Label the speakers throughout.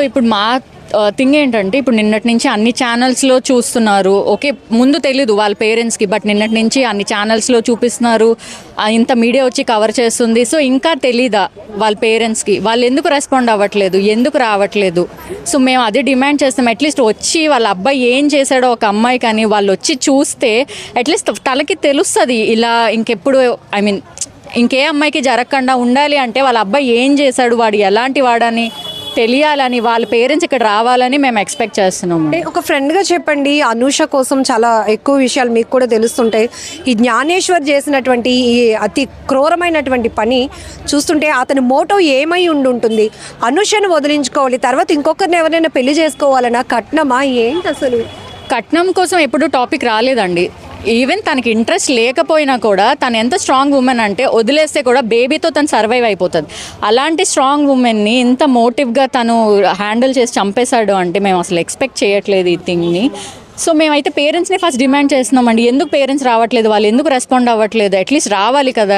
Speaker 1: ఇప్పుడు మా థింగ్ ఏంటంటే, ఇప్పుడు నిన్నటి నుంచి అన్ని ఛానల్స్లో చూస్తున్నారు. ఓకే, ముందు తెలీదు వాళ్ళ పేరెంట్స్కి, బట్ నిన్నటి నుంచి అన్ని ఛానల్స్లో చూపిస్తున్నారు, ఇంత మీడియా వచ్చి కవర్ చేస్తుంది. సో ఇంకా తెలీదా వాళ్ళ పేరెంట్స్కి? వాళ్ళు ఎందుకు రెస్పాండ్ అవ్వట్లేదు, ఎందుకు రావట్లేదు? సో మేము అదే డిమాండ్ చేస్తాం. అట్లీస్ట్ వచ్చి వాళ్ళ అబ్బాయి ఏం చేశాడో ఒక అమ్మాయి కానీ వాళ్ళు వచ్చి చూస్తే అట్లీస్ట్ తలకి తెలుస్తుంది. ఇలా ఇంకెప్పుడు ఇంకే అమ్మాయికి జరగకుండా ఉండాలి అంటే వాళ్ళ అబ్బాయి ఏం చేశాడు, వాడు ఎలాంటి వాడని తెలియాలని వాళ్ళ పేరెంట్స్ ఇక్కడ రావాలని మేము ఎక్స్పెక్ట్ చేస్తున్నాము.
Speaker 2: ఒక ఫ్రెండ్గా చెప్పండి, అనూష కోసం చాలా ఎక్కువ విషయాలు మీకు కూడా తెలుస్తుంటాయి. ఈ జ్ఞానేశ్వర్ చేసినటువంటి ఈ అతి క్రూరమైనటువంటి పని చూస్తుంటే అతని మోటో ఏమై ఉంటుంది? అనూషను వదిలించుకోవాలి, తర్వాత ఇంకొకరిని ఎవరైనా పెళ్లి చేసుకోవాలన్నా కట్నమా ఏంటి? అసలు
Speaker 1: కట్నం కోసం ఎప్పుడు టాపిక్ రాలేదండి. ఈవెన్ తనకి ఇంట్రెస్ట్ లేకపోయినా కూడా తను ఎంత స్ట్రాంగ్ ఉమెన్ అంటే వదిలేస్తే కూడా బేబీతో తను సర్వైవ్ అయిపోతుంది. అలాంటి స్ట్రాంగ్ ఉమెన్ని ఇంత మోటివ్గా తను హ్యాండిల్ చేసి చంపేశాడు అంటే మేము అసలు ఎక్స్పెక్ట్ చేయట్లేదు ఈ థింగ్ని. సో మేమైతే పేరెంట్స్ని ఫస్ట్ డిమాండ్ చేస్తున్నామండి. ఎందుకు పేరెంట్స్ రావట్లేదు, వాళ్ళు ఎందుకు రెస్పాండ్ అవ్వట్లేదు? అట్లీస్ట్ రావాలి కదా.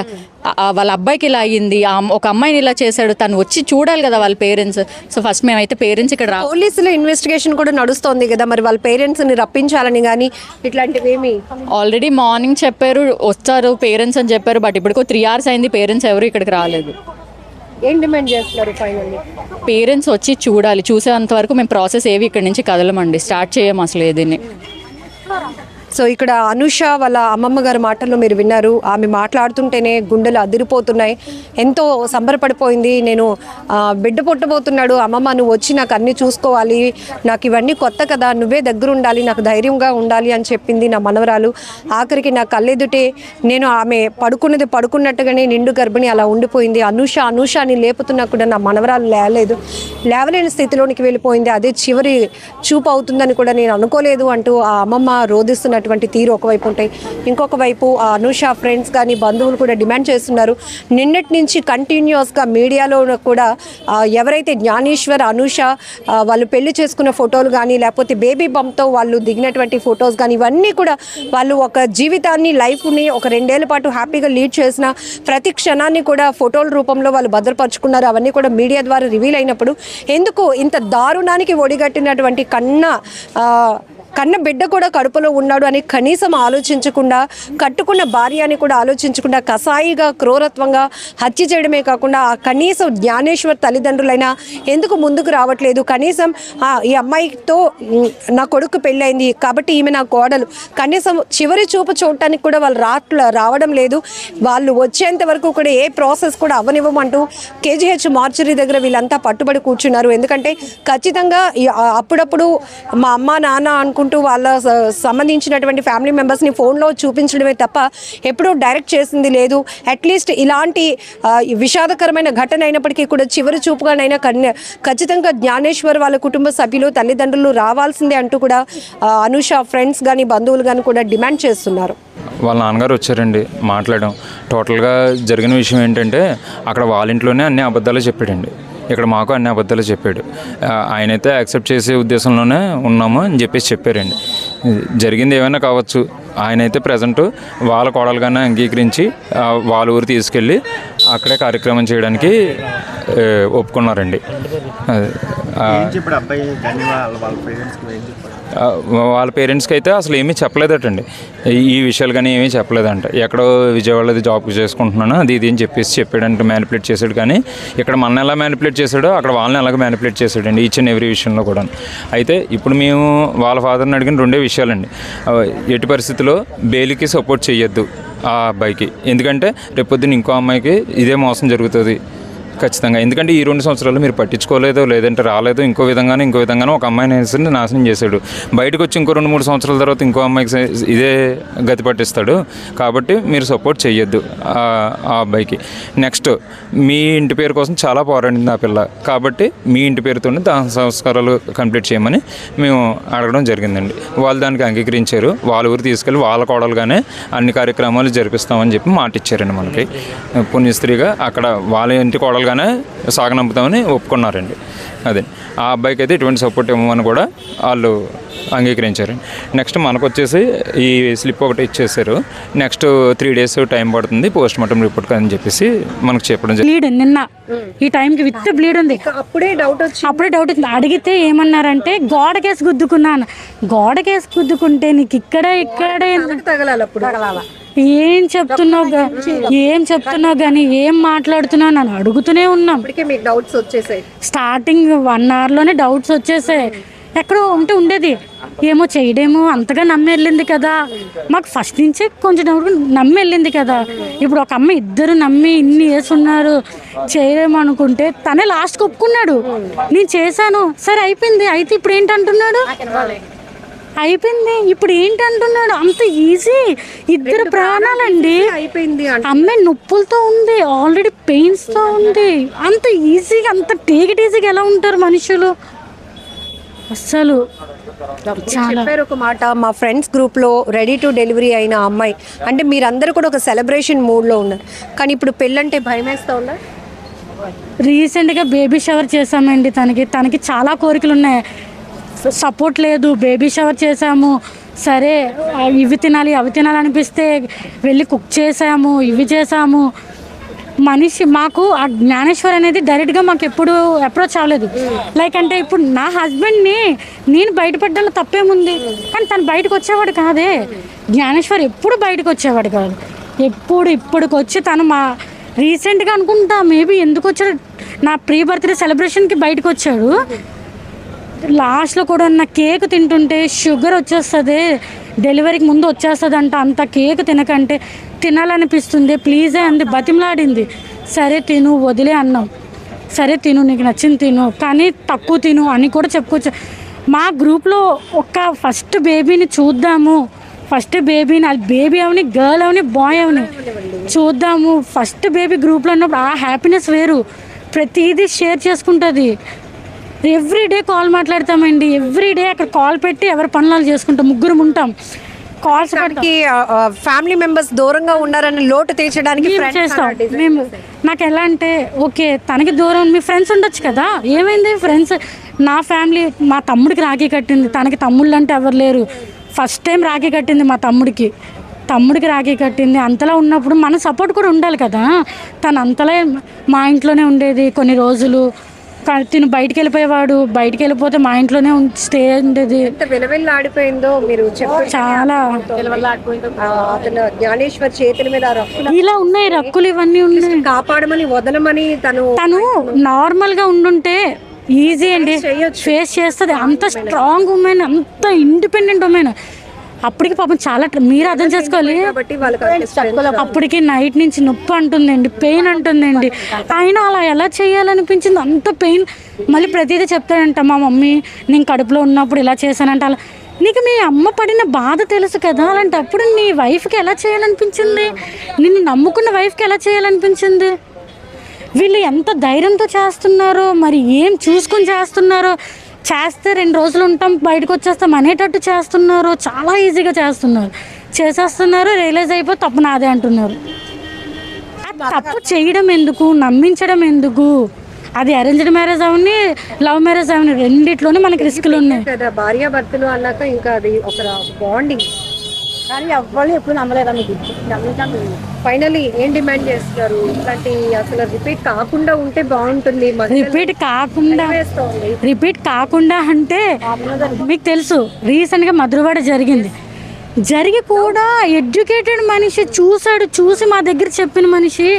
Speaker 1: వాళ్ళ అబ్బాయికి ఇలా అయ్యింది, ఒక అమ్మాయిని ఇలా చేశాడు, తను వచ్చి చూడాలి కదా వాళ్ళ పేరెంట్స్. సో ఫస్ట్ మేమైతే పేరెంట్స్ ఇక్కడ
Speaker 2: పోలీసుల ఇన్వెస్టిగేషన్ కూడా నడుస్తోంది కదా, మరి వాళ్ళ పేరెంట్స్ని రప్పించాలని కానీ ఇట్లాంటివి ఏమి?
Speaker 1: ఆల్రెడీ మార్నింగ్ చెప్పారు వస్తారు పేరెంట్స్ అని చెప్పారు, బట్ ఇప్పటికో 3 hours అయింది, పేరెంట్స్ ఎవరు ఇక్కడికి రాలేదు.
Speaker 2: ఏం డిమాండ్ చేస్తున్నారు ఫైనల్లీ?
Speaker 1: పేరెంట్స్ వచ్చి చూడాలి, చూసేంత వరకు మేము ప్రాసెస్ ఏవి ఇక్కడ నుంచి కదలమండి, స్టార్ట్ చేయము అసలు ఏదైనా.
Speaker 2: సో ఇక్కడ అనూష వాళ్ళ అమ్మమ్మ గారి మాటల్లో మీరు విన్నారు. ఆమె మాట్లాడుతుంటేనే గుండెలు అదిరిపోతున్నాయి. ఎంతో సంబరపడిపోయింది. నేను బిడ్డ పుట్టబోతున్నాడు, అమ్మమ్మ నువ్వు వచ్చి నాకు అన్నీ చూసుకోవాలి, నాకు ఇవన్నీ కొత్త కదా, నువ్వే దగ్గర ఉండాలి, నాకు ధైర్యంగా ఉండాలి అని చెప్పింది నా మనవరాలు. ఆఖరికి నా కళ్ళెదుటే నేను ఆమె పడుకున్నట్టుగానే నిండు గర్భిణి అలా ఉండిపోయింది. అనూష అని లేపుతున్నా కూడా నా మనవరాలు లేవలేని స్థితిలోనికి వెళ్ళిపోయింది. అదే చివరి చూపు అవుతుందని కూడా నేను అనుకోలేదు అంటూ ఆ అమ్మమ్మ రోధిస్తున్నటువంటి తీరు ఒకవైపు ఉంటాయి. ఇంకొక వైపు ఆ అనూష ఫ్రెండ్స్ కానీ బంధువులు కూడా డిమాండ్ చేస్తున్నారు. నిన్నటి నుంచి కంటిన్యూస్గా మీడియాలో కూడా ఎవరైతే జ్ఞానేశ్వర్ అనూష వాళ్ళు పెళ్లి చేసుకున్న ఫోటోలు కానీ లేకపోతే బేబీ బంప్తో వాళ్ళు దిగినటువంటి ఫొటోస్ కానీ ఇవన్నీ కూడా వాళ్ళు ఒక జీవితాన్ని లైఫ్ని ఒక 2 ఏళ్ల పాటు హ్యాపీగా లీడ్ చేసిన ప్రతి క్షణాన్ని కూడా ఫోటోల రూపంలో వాళ్ళు భద్రపరుచుకున్నారు. అవన్నీ కూడా మీడియా ద్వారా రివీల్ అయినప్పుడు ఎందుకు ఇంత దారుణానికి ఒడిగట్టినటువంటి కన్న బిడ్డ కూడా కడుపులో ఉన్నాడు అని కనీసం ఆలోచించకుండా, కట్టుకున్న భార్య అని కూడా ఆలోచించకుండా కసాయిగా క్రూరత్వంగా హత్య చేయడమే కాకుండా ఆ కనీసం జ్ఞానేశ్వర్ తల్లిదండ్రులైనా ఎందుకు ముందుకు రావట్లేదు? కనీసం ఈ అమ్మాయితో నా కొడుకు పెళ్ళైంది కాబట్టి ఈమె నా కోడలు, కనీసం చివరి చూపు చూడటానికి కూడా వాళ్ళు రావడం లేదు. వాళ్ళు వచ్చేంత వరకు కూడా ఏ ప్రాసెస్ కూడా అవ్వనివ్వమంటూ కేజీహెచ్ మార్చరీ దగ్గర వీళ్ళంతా పట్టుబడి కూర్చున్నారు. ఎందుకంటే ఖచ్చితంగా అప్పుడప్పుడు మా అమ్మ నాన్న అనుకుంటూ వాళ్ళ సంబంధించినటువంటి ఫ్యామిలీ మెంబర్స్ని ఫోన్లో చూపించడమే తప్ప ఎప్పుడూ డైరెక్ట్ చేసింది లేదు. అట్లీస్ట్ ఇలాంటి విషాదకరమైన ఘటన అయినప్పటికీ కూడా చివరి చూపుగానైనా ఖచ్చితంగా జ్ఞానేశ్వర్ వాళ్ళ కుటుంబ సభ్యులు తల్లిదండ్రులు రావాల్సిందే అంటూ కూడా అనూష ఫ్రెండ్స్ కానీ బంధువులు కానీ కూడా డిమాండ్ చేస్తున్నారు.
Speaker 3: వాళ్ళ నాన్నగారు వచ్చారండి, మాట్లాడడం. టోటల్గా జరిగిన విషయం ఏంటంటే అక్కడ వాళ్ళ ఇంట్లోనే అన్ని అబద్ధాలు చెప్పాడండి, ఇక్కడ మాకు అన్ని అబద్ధాలు చెప్పాడు. ఆయనైతే యాక్సెప్ట్ చేసే ఉద్దేశంలోనే ఉన్నాము అని చెప్పారండి. జరిగింది ఏమైనా కావచ్చు, ఆయనైతే ప్రజెంట్ వాళ్ళ కోడలుగానే అంగీకరించి వాళ్ళ ఊరు తీసుకెళ్ళి అక్కడే కార్యక్రమం చేయడానికి ఒప్పుకున్నారండి. వాళ్ళ పేరెంట్స్కి అయితే అసలు ఏమీ చెప్పలేదటండి, ఈ విషయాలు కానీ ఏమీ చెప్పలేదంట. ఎక్కడో విజయవాడది జాబ్ చేసుకుంటున్నాను అది ఇది అని చెప్పాడంటే మ్యానిపులేట్ చేశాడు. కానీ ఇక్కడ మన ఎలా మ్యానిపులేట్ చేశాడో అక్కడ వాళ్ళని ఎలాగ మ్యానిపులేట్ చేశాడండి ఈచ్ అండ్ ఎవ్రీ విషయంలో కూడా. అయితే ఇప్పుడు మేము వాళ్ళ ఫాదర్ని అడిగిన 2 విషయాలండి. ఎట్టి పరిస్థితుల్లో బెయిల్కి సపోర్ట్ చేయొద్దు ఆ అబ్బాయికి, ఎందుకంటే రేపొద్దున ఇంకో అమ్మాయికి ఇదే మోసం జరుగుతుంది ఖచ్చితంగా. ఎందుకంటే ఈ 2 సంవత్సరాలు మీరు పట్టించుకోలేదు, లేదంటే రాలేదు, ఇంకో విధంగానూ ఒక అమ్మాయిని నాశనం చేశాడు. బయటకు వచ్చి ఇంకో 2-3 సంవత్సరాల తర్వాత ఇంకో అమ్మాయికి ఇదే గతి పట్టిస్తాడు. కాబట్టి మీరు సపోర్ట్ చేయొద్దు ఆ అబ్బాయికి. నెక్స్ట్ మీ ఇంటి పేరు కోసం చాలా పోరాడింది ఆ పిల్ల, కాబట్టి మీ ఇంటి పేరుతోనే దాని సంస్కారాలు కంప్లీట్ చేయమని మేము అడగడం జరిగిందండి. వాళ్ళు దానికి అంగీకరించారు. వాళ్ళ ఊరు తీసుకెళ్ళి వాళ్ళ కోడలుగానే అన్ని కార్యక్రమాలు జరిపిస్తామని చెప్పి మాట ఇచ్చారండి మనకి. పుణ్యస్త్రీగా అక్కడ వాళ్ళ ఇంటి కోడలు అఫీషియల్గానే సాగనంపుతామని ఒప్పుకున్నారండి. అదే ఆ అబ్బాయికి అయితే ఎటువంటి సపోర్ట్ ఇవ్వమని కూడా వాళ్ళు అంగీకరించారు. నెక్స్ట్ మనకు వచ్చేసి ఈ స్లిప్ ఒకటి ఇచ్చేసారు. నెక్స్ట్ 3 days టైం పడుతుంది పోస్ట్ మార్టం రిపోర్ట్ అని చెప్పేసి మనకు చెప్పడం జరిగింది.
Speaker 4: బ్లీడ్ నిన్న ఈ టైంకి విత్ బ్లీడ్ ఉంది.
Speaker 2: అప్పుడే డౌట్
Speaker 4: వచ్చింది. అడిగితే ఏమన్నారంటే గోడకేసి గుద్దుకున్నాను. గోడకేసి గుద్దుకుంటే నీకు ఇక్కడే
Speaker 2: తగలాలి అప్పుడు
Speaker 4: ఏం చెప్తున్నావు కానీ ఏం మాట్లాడుతున్నావు నన్ను అడుగుతూనే ఉన్నాం.
Speaker 2: మీకు డౌట్స్ వచ్చేసాయి.
Speaker 4: స్టార్టింగ్ 1 hourలోనే డౌట్స్ వచ్చేసాయి. ఎక్కడో ఉండేది ఏమో చేయడేమో అంతగా నమ్మి వెళ్ళింది కదా. మాకు ఫస్ట్ నుంచే కొంచెం డౌట్ నమ్మి వెళ్ళింది కదా. ఇప్పుడు ఒక అమ్మ ఇద్దరు నమ్మి ఇన్ని వేసున్నారు చేయలేము అనుకుంటే తనే లాస్ట్కి ఒప్పుకున్నాడు నేను చేశాను. సరే అయిపోయింది. అయితే ఇప్పుడు ఏంటంటున్నాడు? అయిపోయింది ఇప్పుడు ఏంటంటున్నాడు? అంత ఈజీ. ఇద్దరు ప్రాణాలండి.
Speaker 2: అయిపోయింది.
Speaker 4: అమ్మాయి నొప్పులతో ఉంది, ఆల్రెడీ పెయిన్స్తో ఉంది. అంత ఈజీగా అంత టేక్ ఇట్ ఈజీగా ఎలా ఉంటారు మనుషులు? అస్సలు
Speaker 2: చెప్పారు ఒక మాట, మా ఫ్రెండ్స్ గ్రూప్లో రెడీ టు డెలివరీ అయిన అమ్మాయి అంటే మీరందరూ కూడా ఒక సెలబ్రేషన్ మూడ్లో ఉన్నారు, కానీ ఇప్పుడు పెళ్ళంటే భయం వేస్తూ ఉన్నారు.
Speaker 4: రీసెంట్గా బేబీ షవర్ చేసామండి. తనకి చాలా కోరికలు ఉన్నాయి. సపోర్ట్ లేదు. బేబీ షవర్ చేసాము. సరే ఇవి తినాలి అవి తినాలి అనిపిస్తే వెళ్ళి కుక్ చేసాము, ఇవి చేసాము. మనిషి మాకు ఆ జ్ఞానేశ్వర్ అనేది డైరెక్ట్గా మాకు ఎప్పుడు అప్రోచ్ అవ్వలేదు. లైక్ అంటే ఇప్పుడు నా హస్బెండ్ని నేను బయటపడ్డంలో తప్పేముంది, కానీ తను బయటకు వచ్చేవాడు కాదే. జ్ఞానేశ్వర్ ఎప్పుడు బయటకు వచ్చేవాడు కాదు. ఇప్పటికి వచ్చి తను మా రీసెంట్గా అనుకుంటా మేబీ ఎందుకు వచ్చాడు, నా ప్రీ బర్త్డే సెలబ్రేషన్కి బయటకు వచ్చాడు. లాస్ట్లో కూడా నా కేక్ తింటుంటే షుగర్ వచ్చేస్తుంది, డెలివరీకి ముందు వచ్చేస్తుంది అంట. అంత కేక్ తినకంటే తినాలనిపిస్తుంది ప్లీజే అంది, బతిమలాడింది. సరే తిను వదిలే అన్నాం. సరే తిను నీకు నచ్చింది తిను, కానీ తక్కువ తిను అని కూడా చెప్పుకోవచ్చు. మా గ్రూప్లో ఒక ఫస్ట్ బేబీని చూద్దాము, ఫస్ట్ బేబీని అది బేబీ అవని గర్ల్ అవని బాయ్ అవని చూద్దాము. ఫస్ట్ బేబీ గ్రూప్లో ఉన్నప్పుడు ఆ హ్యాపీనెస్ వేరు. ప్రతిదీ షేర్ చేసుకుంటుంది. ఎవ్రీడే కాల్ మాట్లాడతామండి. ఎవ్రీడే అక్కడ కాల్ పెట్టి ఎవరి పనులు చేసుకుంటాం. ముగ్గురు ఉంటాం. కాల్స్
Speaker 2: మనకి ఫ్యామిలీ మెంబర్స్ దూరంగా ఉన్నారని లోటు తీర్చడానికి
Speaker 4: చేస్తాం మేము. నాకు ఎలా అంటే ఓకే తనకి దూరం మీ ఫ్రెండ్స్ ఉండొచ్చు కదా, ఏమైంది ఫ్రెండ్స్. నా ఫ్యామిలీ మా తమ్ముడికి రాఖీ కట్టింది. తనకి తమ్ముళ్ళు అంటే ఎవరు లేరు. ఫస్ట్ టైం రాఖీ కట్టింది మా తమ్ముడికి రాఖీ కట్టింది. అంతలా ఉన్నప్పుడు మన సపోర్ట్ కూడా ఉండాలి కదా. తను అంతలా మా ఇంట్లోనే ఉండేది కొన్ని రోజులు. తిను బయటికి వెళ్ళిపోయేవాడు. బయటికి వెళ్ళిపోతే మా ఇంట్లోనే స్టే ఉండేది.
Speaker 2: ఆడిపోయిందో మీరు
Speaker 4: చాలా
Speaker 2: జ్ఞానేశ్వర్ చేతుల మీద
Speaker 4: ఇలా ఉన్నాయి రక్కులు, ఇవన్నీ ఉన్నాయి.
Speaker 2: కాపాడమని వదలమని తను
Speaker 4: నార్మల్గా ఉండుంటే ఈజీ అండి, ఫేస్ చేస్తుంది. అంత స్ట్రాంగ్ ఉమెన్, అంత ఇండిపెండెంట్ ఉమెన్. అప్పటికి పాపం చాలా మీరు అర్థం చేసుకోవాలి. అప్పటికి నైట్ నుంచి నొప్పి అంటుందండి, పెయిన్ అంటుందండి. అయినా అలా ఎలా చేయాలనిపించింది, అంత పెయిన్. మళ్ళీ ప్రతిదీ చెప్తాడంట మా మమ్మీ నేను కడుపులో ఉన్నప్పుడు ఇలా చేశానంట. అలా నీకు మీ అమ్మ పడిన బాధ తెలుసు కదా, అలాంటప్పుడు నీ వైఫ్కి ఎలా చేయాలనిపించింది, నిన్ను నమ్ముకున్న వైఫ్కి ఎలా చేయాలనిపించింది. వీళ్ళు ఎంత ధైర్యంతో చేస్తున్నారో, మరి ఏం చూసుకొని చేస్తున్నారో. చేస్తే 2 రోజులు ఉంటాం బయటకు వచ్చేస్తాం అనేటట్టు చేస్తున్నారు. చాలా ఈజీగా చేసేస్తున్నారు. రియలైజ్ అయిపోయి తప్పు నాదే అంటున్నారు. తప్పు చేయడం ఎందుకు, నమ్మించడం ఎందుకు? అది అరేంజ్డ్ మ్యారేజ్ అవని లవ్ మ్యారేజ్ అవని రెండిట్లోనే మనకి రిస్కులు ఉన్నాయి
Speaker 2: కదా. భార్య భర్తలు అన్నాక ఇంకా అది ఒక బాండింగ్.
Speaker 4: కానీ ఎవ్వరు ఎప్పుడు నమ్మలేదా?
Speaker 2: ఫైనలీ ఏం డిమాండ్ చేస్తున్నారు? ఇట్లాంటి అసలు రిపీట్ కాకుండా ఉంటే బాగుంటుంది.
Speaker 4: రిపీట్ కాకుండా అంటే మీకు తెలుసు రీసెంట్గా మధురవాడ జరిగి కూడా ఎడ్యుకేటెడ్ మనిషి చూసి మా దగ్గర చెప్పిన మనిషి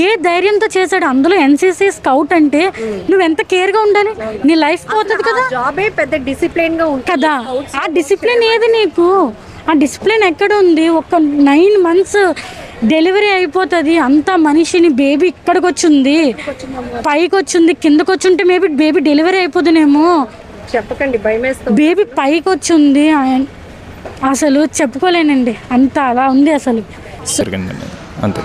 Speaker 4: ఏ ధైర్యంతో చేశాడు. అందులో ఎన్సీసీ స్కౌట్ అంటే నువ్వు ఎంత కేర్గా ఉండాలి, నీ లైఫ్ పోతుంది కదా.
Speaker 2: జాబే పెద్ద డిసిప్లిన్ గా ఉంటుంది
Speaker 4: కదా. ఆ డిసిప్లిన్ ఏది నీకు? ఆ డిసిప్లిన్ ఎక్కడ ఉంది? ఒక 9 months డెలివరీ అయిపోతుంది. అంత మనిషిని బేబీ ఇక్కడికి వచ్చింది, పైకి వచ్చింది, కిందకి వచ్చుంటే మేబీ బేబీ డెలివరీ అయిపోతుందేమో.
Speaker 2: చెప్పకండి, భయమేస్తుంది.
Speaker 4: బేబీ పైకి వచ్చింది, అసలు చెప్పుకోలేనండి. అంత అలా ఉంది అసలు.
Speaker 3: అంతే.